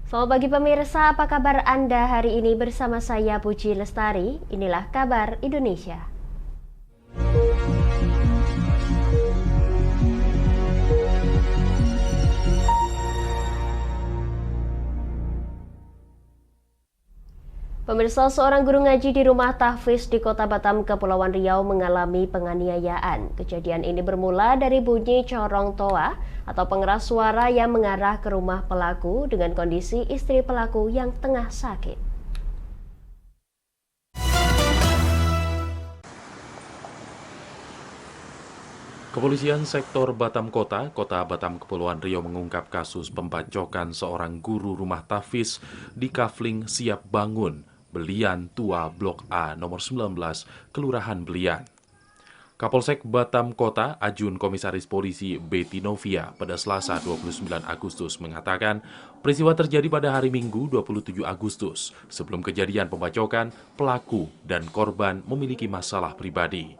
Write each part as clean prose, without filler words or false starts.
Selamat pagi pemirsa, apa kabar Anda hari ini bersama saya Puji Lestari? Inilah kabar Indonesia. Pemirsa, seorang guru ngaji di rumah tahfiz di Kota Batam, Kepulauan Riau mengalami penganiayaan. Kejadian ini bermula dari bunyi corong toa atau pengeras suara yang mengarah ke rumah pelaku dengan kondisi istri pelaku yang tengah sakit. Kepolisian Sektor Batam Kota Batam Kepulauan Riau mengungkap kasus pembacokan seorang guru rumah tahfiz di Kafling Siap Bangun, Belian Tua Blok A nomor 19, Kelurahan Belian. Kapolsek Batam Kota, Ajun Komisaris Polisi Betty Novia pada Selasa 29 Agustus mengatakan peristiwa terjadi pada hari Minggu 27 Agustus. Sebelum kejadian pembacokan, pelaku dan korban memiliki masalah pribadi.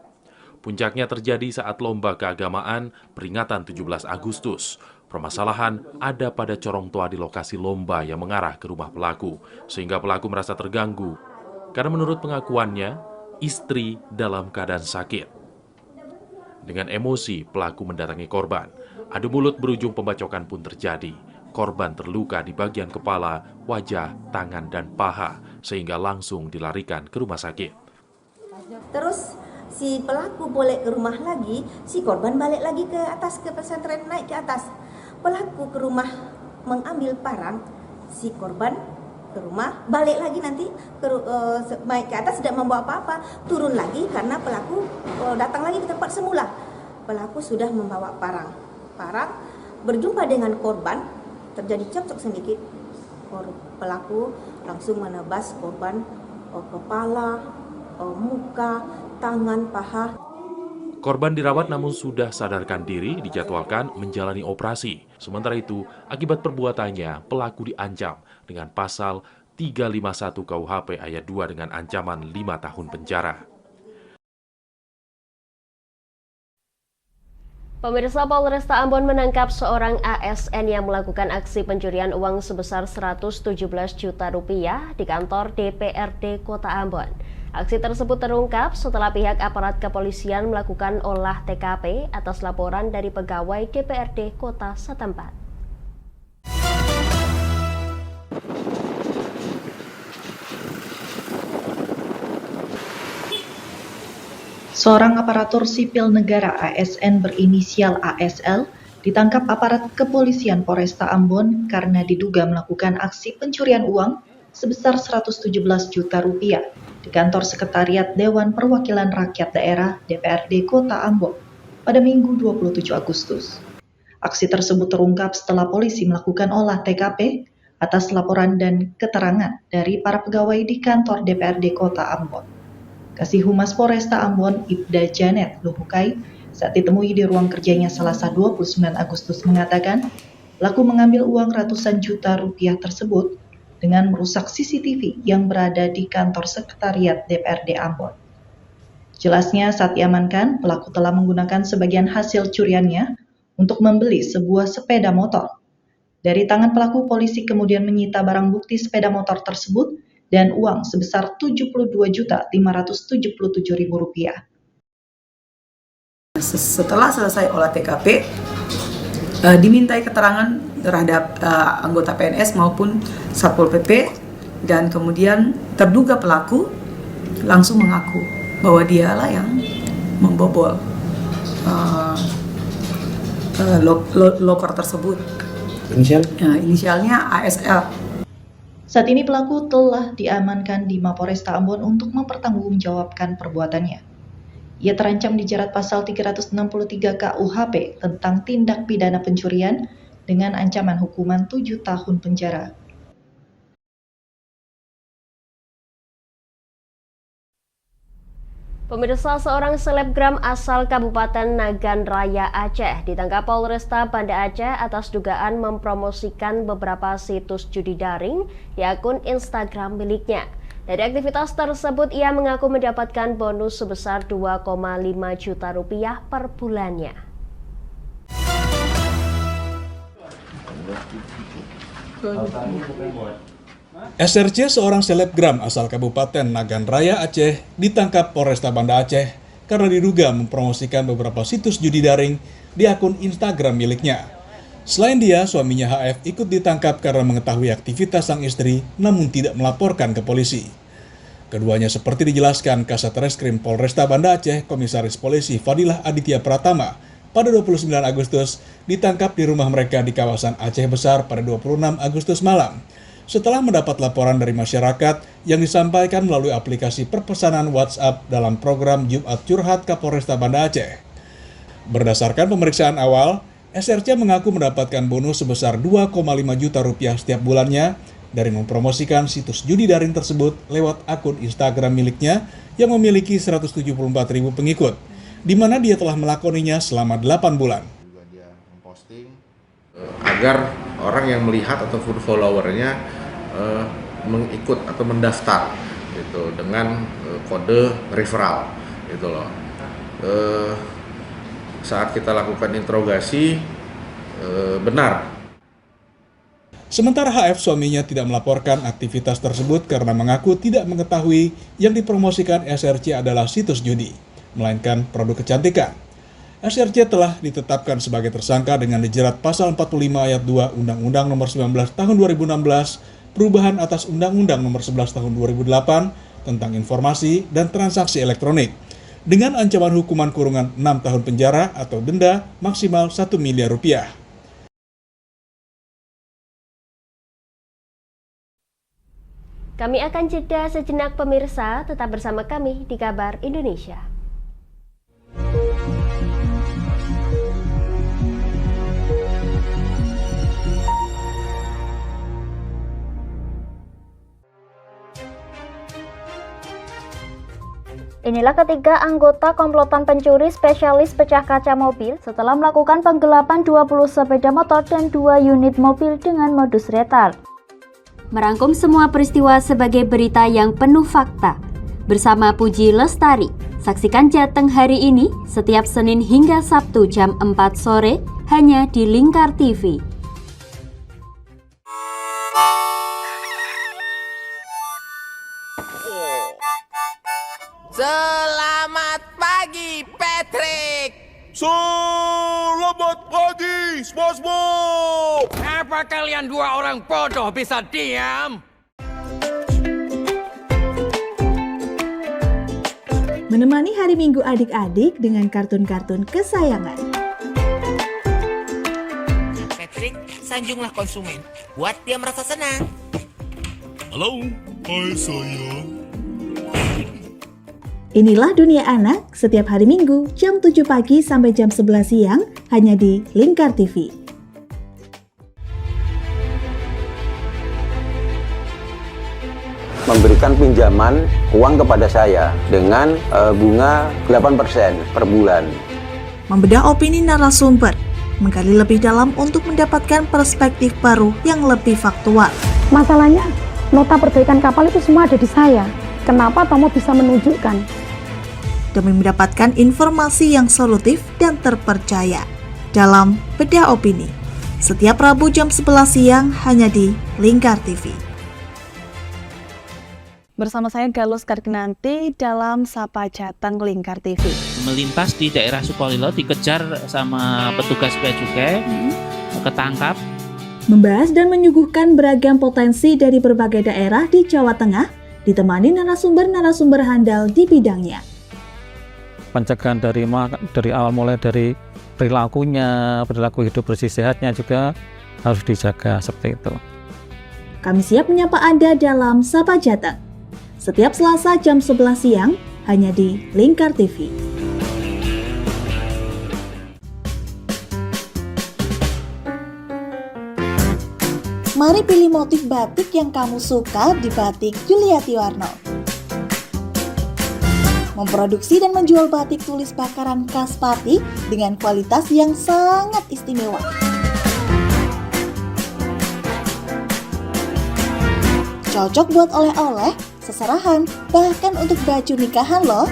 Puncaknya terjadi saat lomba keagamaan peringatan 17 Agustus. Permasalahan ada pada corong toa di lokasi lomba yang mengarah ke rumah pelaku, sehingga pelaku merasa terganggu. Karena menurut pengakuannya, istri dalam keadaan sakit. Dengan emosi, pelaku mendatangi korban. Adu mulut berujung pembacokan pun terjadi. Korban terluka di bagian kepala, wajah, tangan, dan paha, sehingga langsung dilarikan ke rumah sakit. Terus si pelaku boleh ke rumah lagi, si korban balik lagi ke atas, ke pesantren, naik ke atas. Pelaku ke rumah mengambil parang, si korban ke rumah, balik lagi nanti naik ke atas tidak membawa apa-apa, turun lagi karena pelaku datang lagi ke tempat semula. Pelaku sudah membawa parang berjumpa dengan korban, terjadi cekcok sedikit. Pelaku langsung menebas korban kepala, muka, tangan, paha. Korban dirawat namun sudah sadarkan diri, dijadwalkan menjalani operasi. Sementara itu, akibat perbuatannya, pelaku diancam dengan pasal 351 KUHP ayat 2 dengan ancaman 5 tahun penjara. Pemirsa, Polresta Ambon menangkap seorang ASN yang melakukan aksi pencurian uang sebesar 117 juta rupiah di kantor DPRD Kota Ambon. Aksi tersebut terungkap setelah pihak aparat kepolisian melakukan olah TKP atas laporan dari pegawai DPRD Kota setempat. Seorang aparatur sipil negara ASN berinisial ASL ditangkap aparat kepolisian Polresta Ambon karena diduga melakukan aksi pencurian uang sebesar 117 juta rupiah di kantor Sekretariat Dewan Perwakilan Rakyat Daerah DPRD Kota Ambon pada Minggu 27 Agustus. Aksi tersebut terungkap setelah polisi melakukan olah TKP atas laporan dan keterangan dari para pegawai di kantor DPRD Kota Ambon. Kasih Humas Polresta Ambon, Ibda Janet Luhukai, saat ditemui di ruang kerjanya Selasa 29 Agustus mengatakan, pelaku mengambil uang ratusan juta rupiah tersebut dengan merusak CCTV yang berada di kantor Sekretariat DPRD Ambon. Jelasnya saat diamankan, pelaku telah menggunakan sebagian hasil curiannya untuk membeli sebuah sepeda motor. Dari tangan pelaku, polisi kemudian menyita barang bukti sepeda motor tersebut dan uang sebesar Rp72.577.000. Setelah selesai olah TKP, dimintai keterangan terhadap anggota PNS maupun Satpol PP, dan kemudian terduga pelaku langsung mengaku bahwa dialah yang membobol loker tersebut. Inisialnya ASL. Saat ini pelaku telah diamankan di Mapolresta Ambon untuk mempertanggungjawabkan perbuatannya. Ia terancam dijerat pasal 363 KUHP tentang tindak pidana pencurian dengan ancaman hukuman 7 tahun penjara. Pemirsa, seorang selebgram asal Kabupaten Nagan Raya Aceh ditangkap Polresta Banda Aceh atas dugaan mempromosikan beberapa situs judi daring di akun Instagram miliknya. Dari aktivitas tersebut, ia mengaku mendapatkan bonus sebesar 2,5 juta rupiah per bulannya. SRC, seorang selebgram asal Kabupaten Nagan Raya, Aceh, ditangkap Polresta Banda Aceh karena diduga mempromosikan beberapa situs judi daring di akun Instagram miliknya. Selain dia, suaminya HF ikut ditangkap karena mengetahui aktivitas sang istri namun tidak melaporkan ke polisi. Keduanya seperti dijelaskan Kasat Reskrim Polresta Banda Aceh, Komisaris Polisi Fadilah Aditya Pratama, pada 29 Agustus ditangkap di rumah mereka di kawasan Aceh Besar pada 26 Agustus malam. Setelah mendapat laporan dari masyarakat yang disampaikan melalui aplikasi perpesanan WhatsApp dalam program Jumat Curhat Kapolresta Banda Aceh. Berdasarkan pemeriksaan awal, SRC mengaku mendapatkan bonus sebesar 2,5 juta rupiah setiap bulannya dari mempromosikan situs judi daring tersebut lewat akun Instagram miliknya yang memiliki 174.000 pengikut, di mana dia telah melakoninya selama 8 bulan. Juga dia memposting agar orang yang melihat ataupun followernya mengikut atau mendaftar gitu dengan kode referral gitu loh. Saat kita lakukan interogasi benar. Sementara HF, suaminya, tidak melaporkan aktivitas tersebut karena mengaku tidak mengetahui yang dipromosikan SRC adalah situs judi, melainkan produk kecantikan. SRC telah ditetapkan sebagai tersangka dengan dijerat pasal 45 ayat 2 Undang-Undang Nomor 19 Tahun 2016 Perubahan atas Undang-Undang Nomor 11 Tahun 2008 tentang Informasi dan Transaksi Elektronik dengan ancaman hukuman kurungan 6 tahun penjara atau denda maksimal 1 miliar rupiah. Kami akan jeda sejenak pemirsa, tetap bersama kami di Kabar Indonesia. Inilah ketiga anggota komplotan pencuri spesialis pecah kaca mobil setelah melakukan penggelapan 20 sepeda motor dan 2 unit mobil dengan modus retal. Merangkum semua peristiwa sebagai berita yang penuh fakta. Bersama Puji Lestari, saksikan Jateng hari ini setiap Senin hingga Sabtu jam 4 sore hanya di Lingkar TV. Selamat pagi, Patrick. Selamat pagi, SpongeBob. Apa kalian dua orang bodoh bisa diam? Menemani hari Minggu adik-adik dengan kartun-kartun kesayangan. Patrick, sanjunglah konsumen. Buat dia merasa senang. Halo, hai sayang. Inilah Dunia Anak setiap hari Minggu jam 7 pagi sampai jam 11 siang hanya di Lingkar TV. Memberikan pinjaman uang kepada saya dengan bunga 8% per bulan. Membedah opini narasumber, menggali lebih dalam untuk mendapatkan perspektif baru yang lebih faktual. Masalahnya, nota perbaikan kapal itu semua ada di saya. Kenapa Tomo bisa menunjukkan? Demi mendapatkan informasi yang solutif dan terpercaya dalam Bedah Opini. Setiap Rabu jam 11 siang hanya di Lingkar TV. Bersama saya Galus Karginanti dalam Sapa Jateng Lingkar TV. Melintas di daerah Sukolilo dikejar sama petugas bea cukai, ketangkap. Membahas dan menyuguhkan beragam potensi dari berbagai daerah di Jawa Tengah, ditemani narasumber-narasumber handal di bidangnya. Pencegahan dari awal mulai dari perilaku hidup bersih sehatnya juga harus dijaga seperti itu. Kami siap menyapa Anda dalam Sapa Jateng. Setiap Selasa jam 11 siang hanya di Lingkar TV. Mari pilih motif batik yang kamu suka di Batik Juliati Warno. Memproduksi dan menjual batik tulis bakaran khas Pati dengan kualitas yang sangat istimewa. Cocok buat oleh-oleh, seserahan, bahkan untuk baju nikahan loh.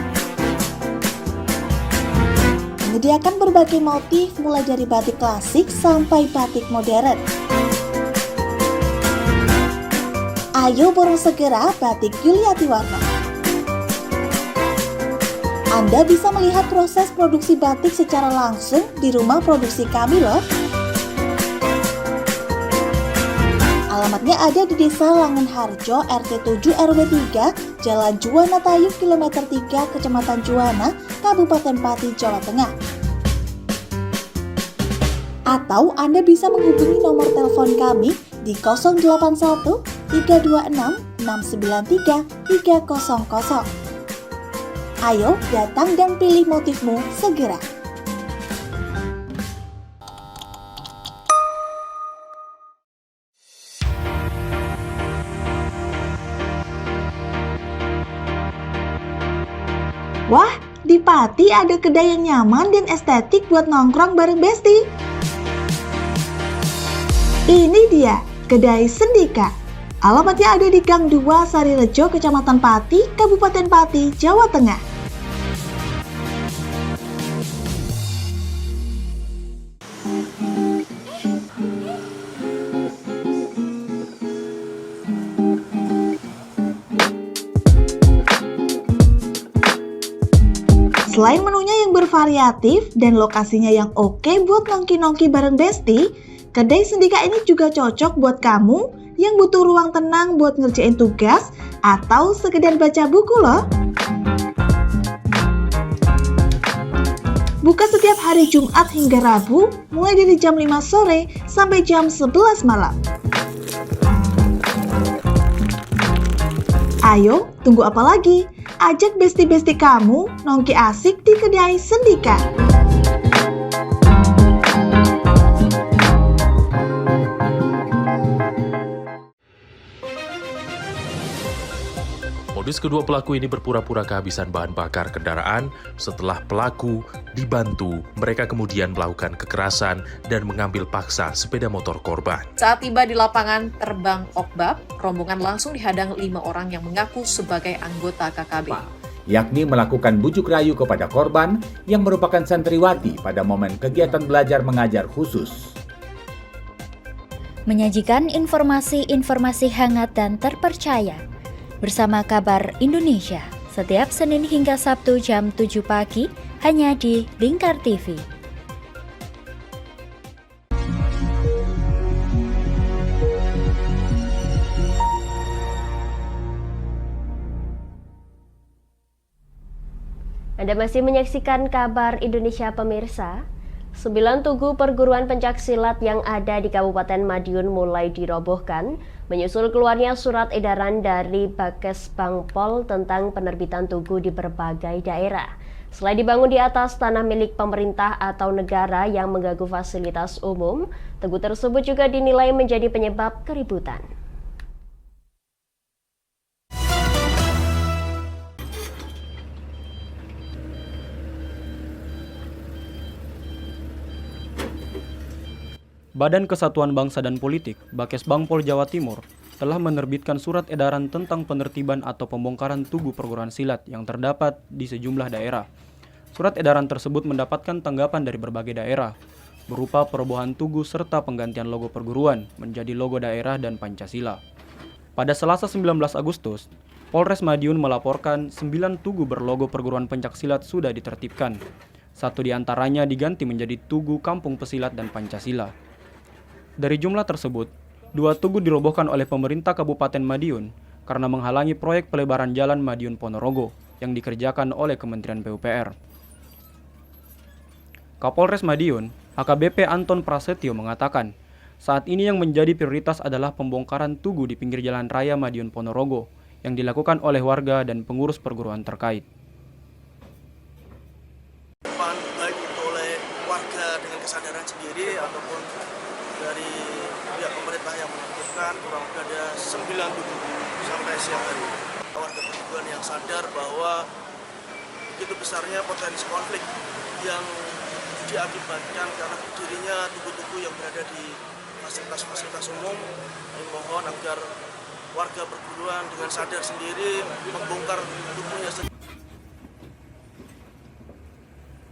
Menyediakan berbagai motif mulai dari batik klasik sampai batik modern. Ayo borong segera batik Yuliati Warna. Anda bisa melihat proses produksi batik secara langsung di rumah produksi kami loh. Alamatnya ada di Desa Langenharjo, RT 7 RW 3, Jalan Juwana Tayub, Kilometer 3, Kecamatan Juwana, Kabupaten Pati, Jawa Tengah. Atau Anda bisa menghubungi nomor telepon kami di 081 326 693 300. Ayo datang dan pilih motifmu segera. Wah, di Pati ada kedai yang nyaman dan estetik buat nongkrong bareng Besti. Ini dia, Kedai Sendika. Alamatnya ada di Gang 2 Sarirejo, Kecamatan Pati, Kabupaten Pati, Jawa Tengah. Selain menunya yang bervariatif dan lokasinya yang oke buat nongki-nongki bareng Besti, Kedai Sendika ini juga cocok buat kamu yang butuh ruang tenang buat ngerjain tugas atau sekedar baca buku loh. Buka setiap hari Jumat hingga Rabu, mulai dari jam 5 sore sampai jam 11 malam. Ayo, tunggu apa lagi? Ajak besti-besti kamu nongki asik di Kedai Sendika. Modus kedua pelaku ini berpura-pura kehabisan bahan bakar kendaraan. Setelah pelaku dibantu, mereka kemudian melakukan kekerasan dan mengambil paksa sepeda motor korban. Saat tiba di lapangan terbang Okbab, rombongan langsung dihadang 5 orang yang mengaku sebagai anggota KKB. Yakni melakukan bujuk rayu kepada korban yang merupakan santriwati pada momen kegiatan belajar mengajar khusus. Menyajikan informasi-informasi hangat dan terpercaya bersama Kabar Indonesia setiap Senin hingga Sabtu jam 7 pagi hanya di Lingkar TV. Anda masih menyaksikan Kabar Indonesia pemirsa. 9 tugu perguruan pencaksilat yang ada di Kabupaten Madiun mulai dirobohkan, menyusul keluarnya surat edaran dari Bakesbangpol tentang penerbitan tugu di berbagai daerah. Selain dibangun di atas tanah milik pemerintah atau negara yang mengganggu fasilitas umum, tugu tersebut juga dinilai menjadi penyebab keributan. Badan Kesatuan Bangsa dan Politik, Bakesbangpol Jawa Timur, telah menerbitkan surat edaran tentang penertiban atau pembongkaran tugu perguruan silat yang terdapat di sejumlah daerah. Surat edaran tersebut mendapatkan tanggapan dari berbagai daerah, berupa perubahan tugu serta penggantian logo perguruan menjadi logo daerah dan Pancasila. Pada Selasa 19 Agustus, Polres Madiun melaporkan 9 tugu berlogo perguruan pencaksilat sudah ditertibkan. 1 diantaranya diganti menjadi Tugu Kampung Pesilat dan Pancasila. Dari jumlah tersebut, 2 tugu dirobohkan oleh pemerintah Kabupaten Madiun karena menghalangi proyek pelebaran jalan Madiun-Ponorogo yang dikerjakan oleh Kementerian PUPR. Kapolres Madiun, AKBP Anton Prasetyo mengatakan, saat ini yang menjadi prioritas adalah pembongkaran tugu di pinggir jalan raya Madiun-Ponorogo yang dilakukan oleh warga dan pengurus perguruan terkait. Baik itu oleh warga dengan kesadaran sendiri ataupun dari pihak pemerintah yang menentukan kurang lebih ada 9 tugu sampai siang hari. Warga perguruan yang sadar bahwa begitu besarnya potensi konflik yang diakibatkan karena berdirinya tugu-tugu yang berada di fasilitas umum. Kami mohon agar warga perguruan dengan sadar sendiri membongkar tugunya sendiri.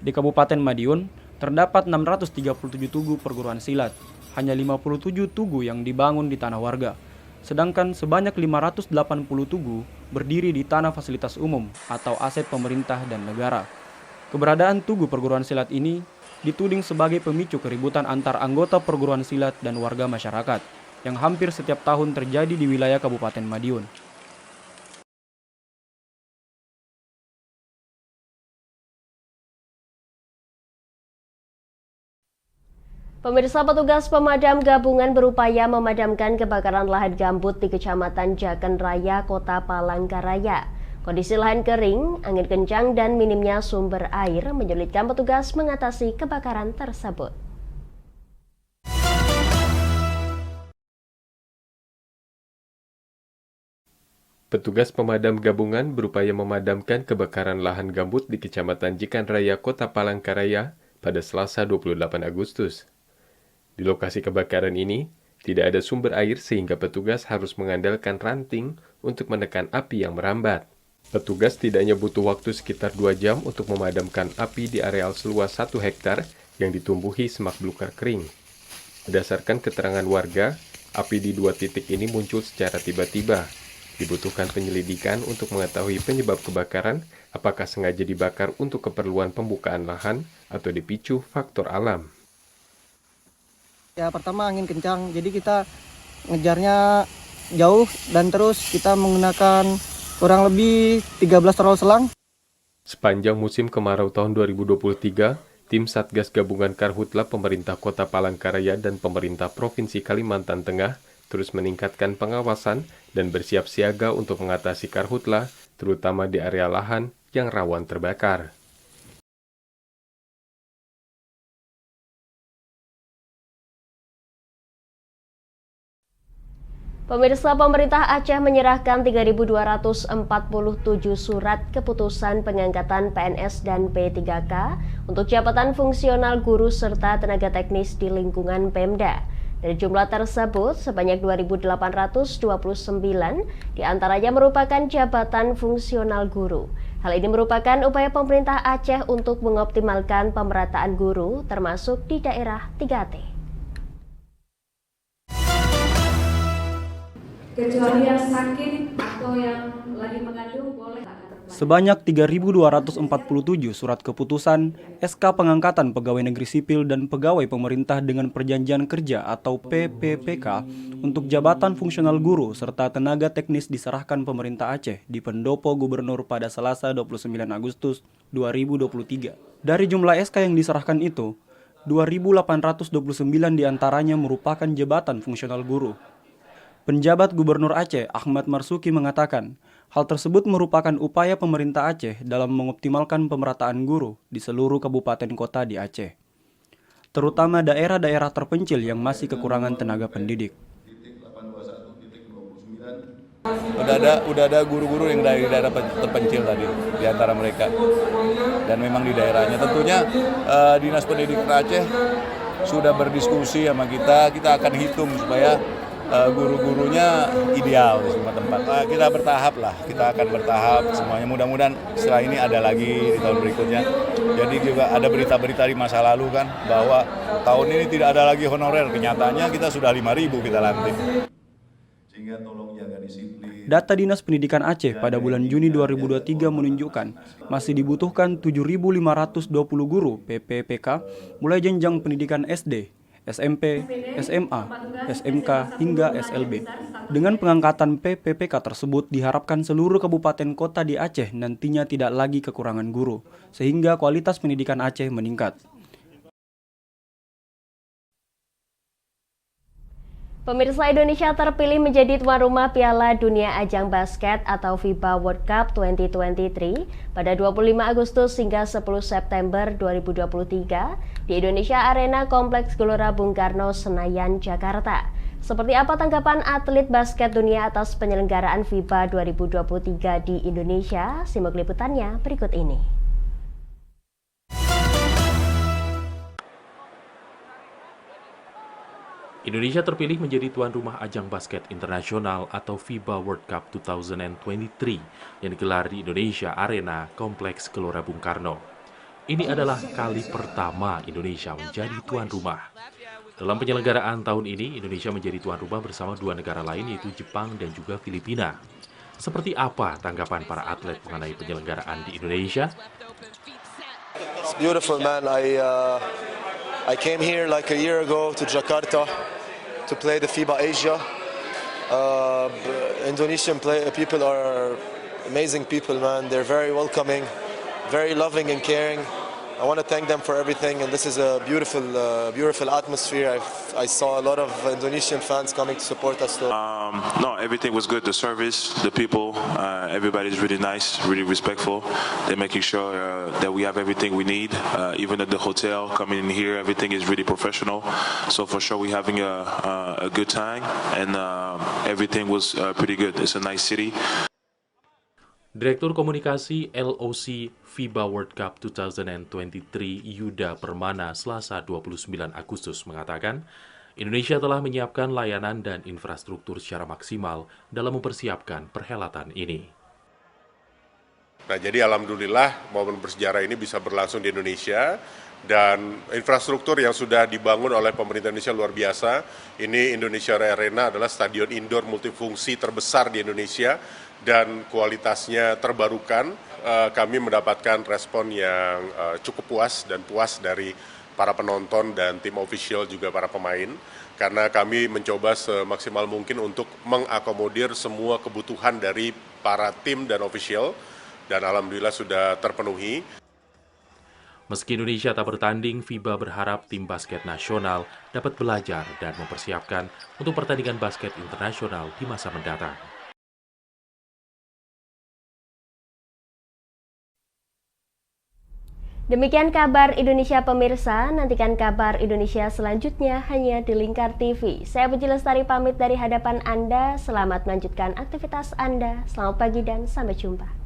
Di Kabupaten Madiun, terdapat 637 tugu perguruan silat. Hanya 57 tugu yang dibangun di tanah warga. sedangkan sebanyak 580 tugu berdiri di tanah fasilitas umum atau aset pemerintah dan negara. Keberadaan tugu perguruan silat ini dituding sebagai pemicu keributan antar anggota perguruan silat dan warga masyarakat yang hampir setiap tahun terjadi di wilayah Kabupaten Madiun. Pemirsa, petugas pemadam gabungan berupaya memadamkan kebakaran lahan gambut di Kecamatan Jaken Raya, Kota Palangkaraya. Kondisi lahan kering, angin kencang, dan minimnya sumber air menyulitkan petugas mengatasi kebakaran tersebut. Petugas pemadam gabungan berupaya memadamkan kebakaran lahan gambut di Kecamatan Jaken Raya, Kota Palangkaraya pada Selasa 28 Agustus. Di lokasi kebakaran ini, tidak ada sumber air sehingga petugas harus mengandalkan ranting untuk menekan api yang merambat. Petugas tidaknya butuh waktu sekitar 2 jam untuk memadamkan api di areal seluas 1 hektar yang ditumbuhi semak belukar kering. Berdasarkan keterangan warga, api di 2 titik ini muncul secara tiba-tiba. Dibutuhkan penyelidikan untuk mengetahui penyebab kebakaran, apakah sengaja dibakar untuk keperluan pembukaan lahan atau dipicu faktor alam. Ya, pertama angin kencang, jadi kita ngejarnya jauh dan terus kita menggunakan kurang lebih 13 trol selang. Sepanjang musim kemarau tahun 2023, tim Satgas Gabungan Karhutla pemerintah Kota Palangkaraya dan pemerintah Provinsi Kalimantan Tengah terus meningkatkan pengawasan dan bersiap siaga untuk mengatasi karhutla, terutama di area lahan yang rawan terbakar. Pemirsa, pemerintah Aceh menyerahkan 3.247 surat keputusan pengangkatan PNS dan P3K untuk jabatan fungsional guru serta tenaga teknis di lingkungan Pemda. Dari jumlah tersebut, sebanyak 2.829 diantaranya merupakan jabatan fungsional guru. Hal ini merupakan upaya pemerintah Aceh untuk mengoptimalkan pemerataan guru, termasuk di daerah 3T. Kecuali yang sakit atau yang lagi mengandung boleh. Sebanyak 3.247 surat keputusan SK pengangkatan pegawai negeri sipil dan pegawai pemerintah dengan perjanjian kerja atau PPPK untuk jabatan fungsional guru serta tenaga teknis diserahkan pemerintah Aceh di pendopo gubernur pada Selasa 29 Agustus 2023. Dari jumlah SK yang diserahkan itu, 2.829 diantaranya merupakan jabatan fungsional guru. Penjabat Gubernur Aceh, Ahmad Marsuki mengatakan, hal tersebut merupakan upaya pemerintah Aceh dalam mengoptimalkan pemerataan guru di seluruh kabupaten kota di Aceh, terutama daerah-daerah terpencil yang masih kekurangan tenaga pendidik. Udah ada guru-guru yang dari daerah terpencil tadi di antara mereka, dan memang di daerahnya tentunya Dinas Pendidikan Aceh sudah berdiskusi sama kita akan hitung supaya guru-gurunya ideal di semua tempat. Kita bertahap lah, kita akan bertahap semuanya. Mudah-mudahan setelah ini ada lagi di tahun berikutnya. Jadi juga ada berita-berita di masa lalu kan, bahwa tahun ini tidak ada lagi honorer. Kenyataannya kita sudah 5.000 kita lantik. Sehingga tolong jaga disiplin. Data Dinas Pendidikan Aceh pada bulan Juni 2023 menunjukkan masih dibutuhkan 7.520 guru PPPK mulai jenjang pendidikan SD, SMP, SMA, SMK, hingga SLB. Dengan pengangkatan PPPK tersebut diharapkan seluruh kabupaten kota di Aceh nantinya tidak lagi kekurangan guru, sehingga kualitas pendidikan Aceh meningkat. Pemirsa, Indonesia terpilih menjadi tuan rumah Piala Dunia Ajang Basket atau FIBA World Cup 2023 pada 25 Agustus hingga 10 September 2023 di Indonesia Arena Kompleks Gelora Bung Karno, Senayan, Jakarta. Seperti apa tanggapan atlet basket dunia atas penyelenggaraan FIBA 2023 di Indonesia? Simak liputannya berikut ini. Indonesia terpilih menjadi tuan rumah ajang basket internasional atau FIBA World Cup 2023 yang digelar di Indonesia Arena Kompleks Gelora Bung Karno. Ini adalah kali pertama Indonesia menjadi tuan rumah. Dalam penyelenggaraan tahun ini, Indonesia menjadi tuan rumah bersama 2 negara lain yaitu Jepang dan juga Filipina. Seperti apa tanggapan para atlet mengenai penyelenggaraan di Indonesia? It's beautiful, man. I came here like a year ago to Jakarta to play the FIBA Asia. Indonesian people are amazing people, man. They're very welcoming, very loving and caring. I want to thank them for everything, and this is a beautiful, beautiful atmosphere. I saw a lot of Indonesian fans coming to support us. No, everything was good. The service, the people, everybody's really nice, really respectful. They're making sure that we have everything we need. Even at the hotel, coming in here, everything is really professional. So for sure, we're having a good time, and everything was pretty good. It's a nice city. Direktur Komunikasi LOC FIBA World Cup 2023 Yuda Permana Selasa 29 Agustus mengatakan, Indonesia telah menyiapkan layanan dan infrastruktur secara maksimal dalam mempersiapkan perhelatan ini. Nah, jadi alhamdulillah momen bersejarah ini bisa berlangsung di Indonesia, dan infrastruktur yang sudah dibangun oleh pemerintah Indonesia luar biasa. Ini Indonesia Arena adalah stadion indoor multifungsi terbesar di Indonesia dan kualitasnya terbarukan. Kami mendapatkan respon yang cukup puas dan puas dari para penonton dan tim official juga para pemain, karena kami mencoba semaksimal mungkin untuk mengakomodir semua kebutuhan dari para tim dan official, dan alhamdulillah sudah terpenuhi. Meski Indonesia tak bertanding, FIBA berharap tim basket nasional dapat belajar dan mempersiapkan untuk pertandingan basket internasional di masa mendatang. Demikian kabar Indonesia pemirsa, nantikan kabar Indonesia selanjutnya hanya di Lingkar TV. Saya Puji Lestari pamit dari hadapan Anda, selamat melanjutkan aktivitas Anda, selamat pagi dan sampai jumpa.